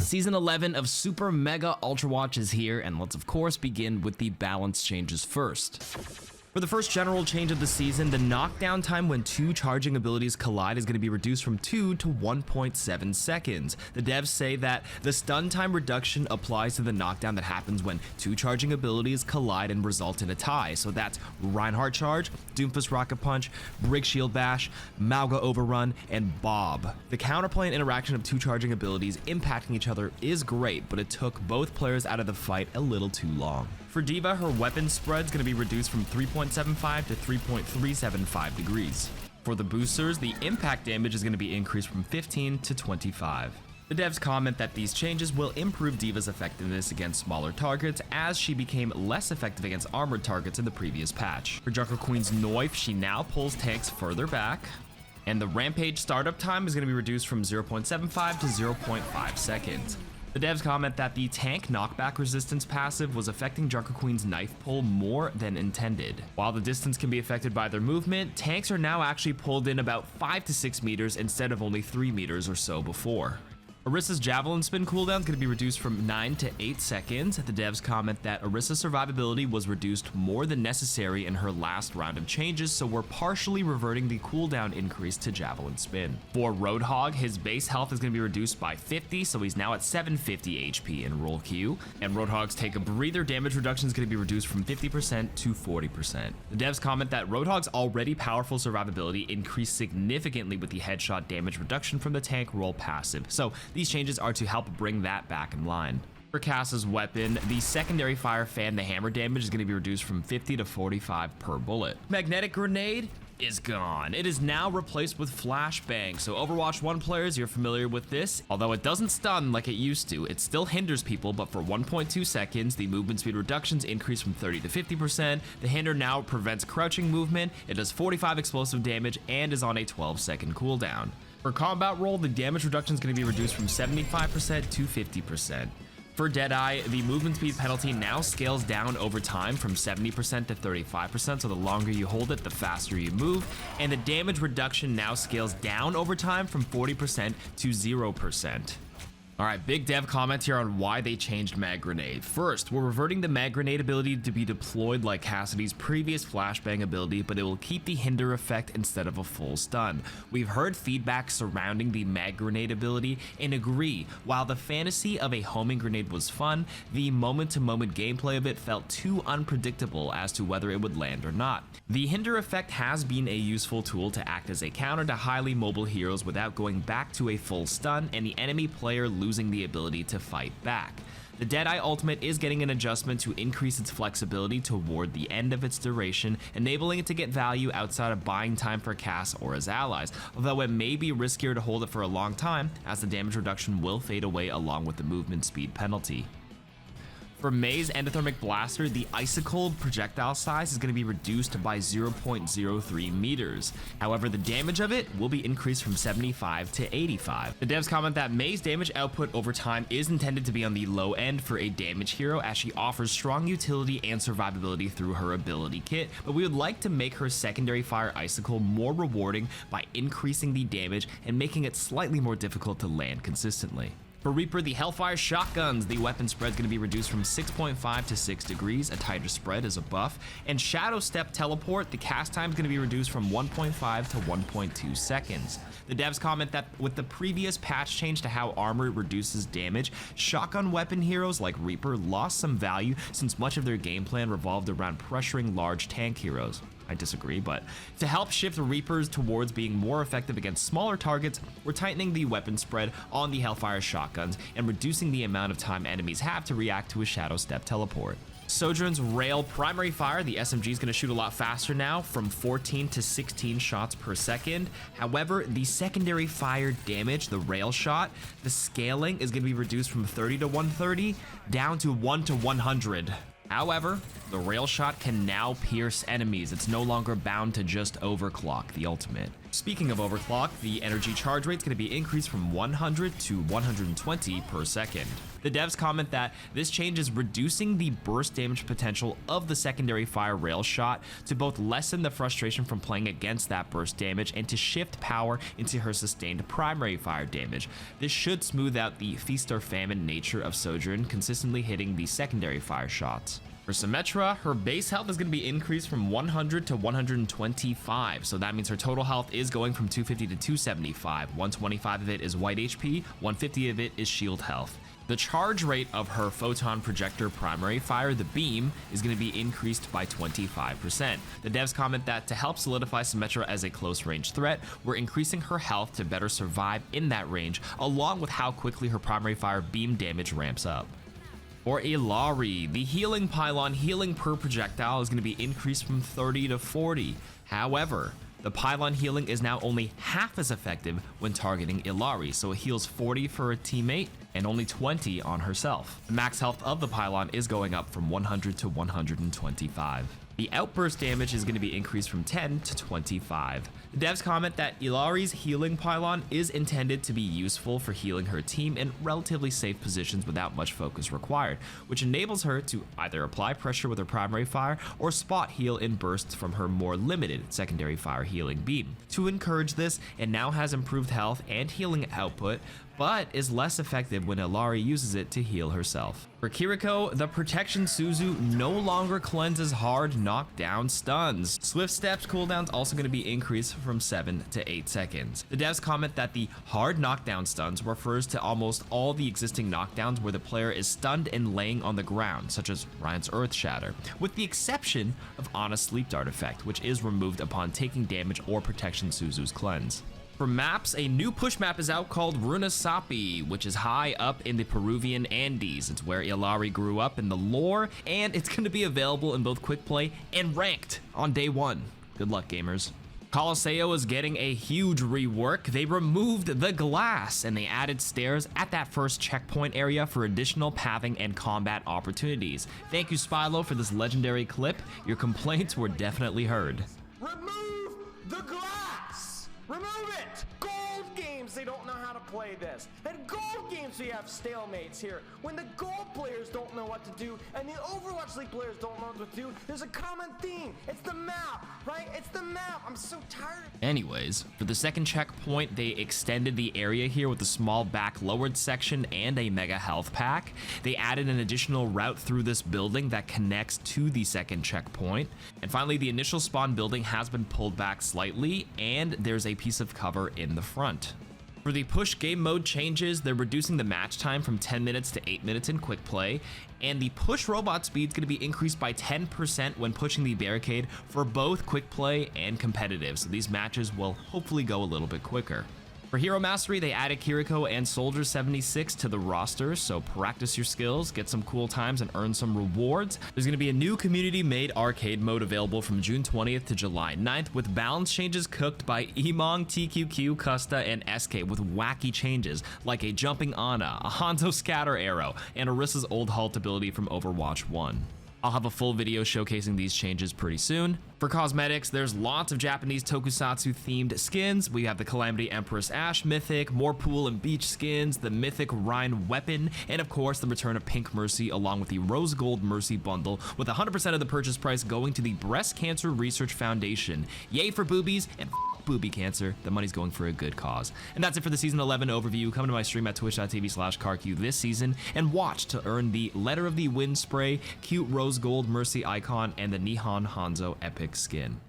Season 11 of Super Mega Ultra Watch is here, and let's of course begin with the balance changes first. For the first general change of the season, the knockdown time when two charging abilities collide is going to be reduced from 2 to 1.7 seconds. The devs say that the stun time reduction applies to the knockdown that happens when two charging abilities collide and result in a tie. So that's Reinhardt Charge, Doomfist Rocket Punch, Brig Shield Bash, Mauga Overrun, and Bob. The counterplay and interaction of two charging abilities impacting each other is great, but it took both players out of the fight a little too long. For D.Va, her weapon spread is going to be reduced from 3.75 to 3.375 degrees. For the boosters, the impact damage is going to be increased from 15 to 25. The devs comment that these changes will improve D.Va's effectiveness against smaller targets as she became less effective against armored targets in the previous patch. For Junker Queen's Noif, she now pulls tanks further back, and the Rampage startup time is going to be reduced from 0.75 to 0.5 seconds. The devs comment that the tank knockback resistance passive was affecting Junker Queen's knife pull more than intended. While the distance can be affected by their movement, tanks are now actually pulled in about 5 to 6 meters instead of only 3 meters or so before. Orisa's javelin spin cooldown is going to be reduced from 9 to 8 seconds. The devs comment that Orisa's survivability was reduced more than necessary in her last round of changes, so we're partially reverting the cooldown increase to javelin spin. For Roadhog, his base health is going to be reduced by 50, so he's now at 750 HP in roll Q. And Roadhog's take a breather damage reduction is going to be reduced from 50% to 40%. The devs comment that Roadhog's already powerful survivability increased significantly with the headshot damage reduction from the tank roll passive. So these changes are to help bring that back in line. For Cass's weapon, the secondary fire fan, the hammer damage is going to be reduced from 50 to 45 per bullet. Magnetic Grenade is gone. It is now replaced with Flashbang. So Overwatch 1 players, you're familiar with this. Although it doesn't stun like it used to, it still hinders people, but for 1.2 seconds, the movement speed reductions increase from 30 to 50%. The hinder now prevents crouching movement. It does 45 explosive damage and is on a 12-second cooldown. For combat roll, the damage reduction is going to be reduced from 75% to 50%. For Deadeye, the movement speed penalty now scales down over time from 70% to 35%, so the longer you hold it, the faster you move, and the damage reduction now scales down over time from 40% to 0%. Alright, big dev comment here on why they changed Mag Grenade. First, we're reverting the Mag Grenade ability to be deployed like Cassidy's previous Flashbang ability, but it will keep the hinder effect instead of a full stun. We've heard feedback surrounding the Mag Grenade ability and agree, while the fantasy of a homing grenade was fun, the moment-to-moment gameplay of it felt too unpredictable as to whether it would land or not. The hinder effect has been a useful tool to act as a counter to highly mobile heroes without going back to a full stun and the enemy player losing the ability to fight back. The Deadeye ultimate is getting an adjustment to increase its flexibility toward the end of its duration, enabling it to get value outside of buying time for Cass or his allies, although it may be riskier to hold it for a long time as the damage reduction will fade away along with the movement speed penalty. For Mei's Endothermic Blaster, the icicle projectile size is going to be reduced by 0.03 meters. However, the damage of it will be increased from 75 to 85. The devs comment that Mei's damage output over time is intended to be on the low end for a damage hero, as she offers strong utility and survivability through her ability kit, but we would like to make her secondary fire icicle more rewarding by increasing the damage and making it slightly more difficult to land consistently. For Reaper, the Hellfire Shotguns, the weapon spread is going to be reduced from 6.5 to 6 degrees, a tighter spread as a buff. And Shadow Step Teleport, the cast time is going to be reduced from 1.5 to 1.2 seconds. The devs comment that with the previous patch change to how armor reduces damage, shotgun weapon heroes like Reaper lost some value since much of their game plan revolved around pressuring large tank heroes. I disagree, but to help shift Reapers towards being more effective against smaller targets, we're tightening the weapon spread on the Hellfire Shotguns and reducing the amount of time enemies have to react to a Shadow Step Teleport. Sojourn's Rail Primary Fire, the SMG is going to shoot a lot faster now, from 14 to 16 shots per second. However, the secondary fire damage, the rail shot, the scaling is going to be reduced from 30 to 130 down to 1 to 100. However, the rail shot can now pierce enemies. It's no longer bound to just overclock the ultimate. Speaking of overclock, the energy charge rate is going to be increased from 100 to 120 per second. The devs comment that this change is reducing the burst damage potential of the secondary fire rail shot to both lessen the frustration from playing against that burst damage and to shift power into her sustained primary fire damage. This should smooth out the feast or famine nature of Sojourn, consistently hitting the secondary fire shots. For Symmetra, her base health is going to be increased from 100 to 125, so that means her total health is going from 250 to 275. 125 of it is white HP, 150 of it is shield health. The charge rate of her photon projector primary fire, the beam, is going to be increased by 25%. The devs comment that to help solidify Symmetra as a close range threat, we're increasing her health to better survive in that range, along with how quickly her primary fire beam damage ramps up. For Illari, the healing pylon healing per projectile is going to be increased from 30 to 40. However, the pylon healing is now only half as effective when targeting Illari, so it heals 40 for a teammate and only 20 on herself. The max health of the pylon is going up from 100 to 125. The outburst damage is going to be increased from 10 to 25. The devs comment that Illari's healing pylon is intended to be useful for healing her team in relatively safe positions without much focus required, which enables her to either apply pressure with her primary fire or spot heal in bursts from her more limited secondary fire healing beam. To encourage this, it now has improved health and healing output, but is less effective when Illari uses it to heal herself. For Kiriko, the protection Suzu no longer cleanses hard knockdown stuns. Swift steps cooldowns also going to be increased from 7 to 8 seconds. The devs comment that the hard knockdown stuns refers to almost all the existing knockdowns where the player is stunned and laying on the ground, such as Ryan's Earth Shatter, with the exception of Ana's Sleep Dart effect, which is removed upon taking damage or protection Suzu's cleanse. For maps, a new push map is out called Runasapi, which is high up in the Peruvian Andes. It's where Illari grew up in the lore, and it's going to be available in both quick play and ranked on day 1. Good luck, gamers. Colosseo is getting a huge rework. They removed the glass and they added stairs at that first checkpoint area for additional pathing and combat opportunities. Thank you, Spylo, for this legendary clip. Your complaints were definitely heard. Remove the glass! Remove it! Gold games, they don't know how to play this. And gold games, we have stalemates here. When the gold players don't know what to do and the Overwatch League players don't know what to do, there's a common theme. It's the map, right? It's the map. I'm so tired. Anyways, for the second checkpoint, they extended the area here with a small back lowered section and a mega health pack. They added an additional route through this building that connects to the second checkpoint. And finally, the initial spawn building has been pulled back slightly, and there's a piece of cover in the front. For the push game mode changes, they're reducing the match time from 10 minutes to 8 minutes in quick play, and the push robot speed is going to be increased by 10% when pushing the barricade for both quick play and competitive, so these matches will hopefully go a little bit quicker. For Hero Mastery, they added Kiriko and Soldier 76 to the roster, so practice your skills, get some cool times, and earn some rewards. There's going to be a new community-made arcade mode available from June 20th to July 9th, with balance changes cooked by Emong, TQQ, Custa, and SK, with wacky changes, like a jumping Ana, a Hanzo scatter arrow, and Orisa's old halt ability from Overwatch 1. I'll have a full video showcasing these changes pretty soon. For cosmetics, there's lots of Japanese tokusatsu themed skins. We have the Calamity Empress Ash Mythic, more pool and beach skins, the Mythic Rhine Weapon, and of course the return of Pink Mercy along with the Rose Gold Mercy bundle, with 100% of the purchase price going to the Breast Cancer Research Foundation. Yay for boobies and booby cancer. The money's going for a good cause. And that's it for the Season 11 overview. Come to my stream at twitch.tv/KarQ this season and watch to earn the Letter of the Wind spray, cute Rose Gold Mercy icon, and the Nihon Hanzo epic skin.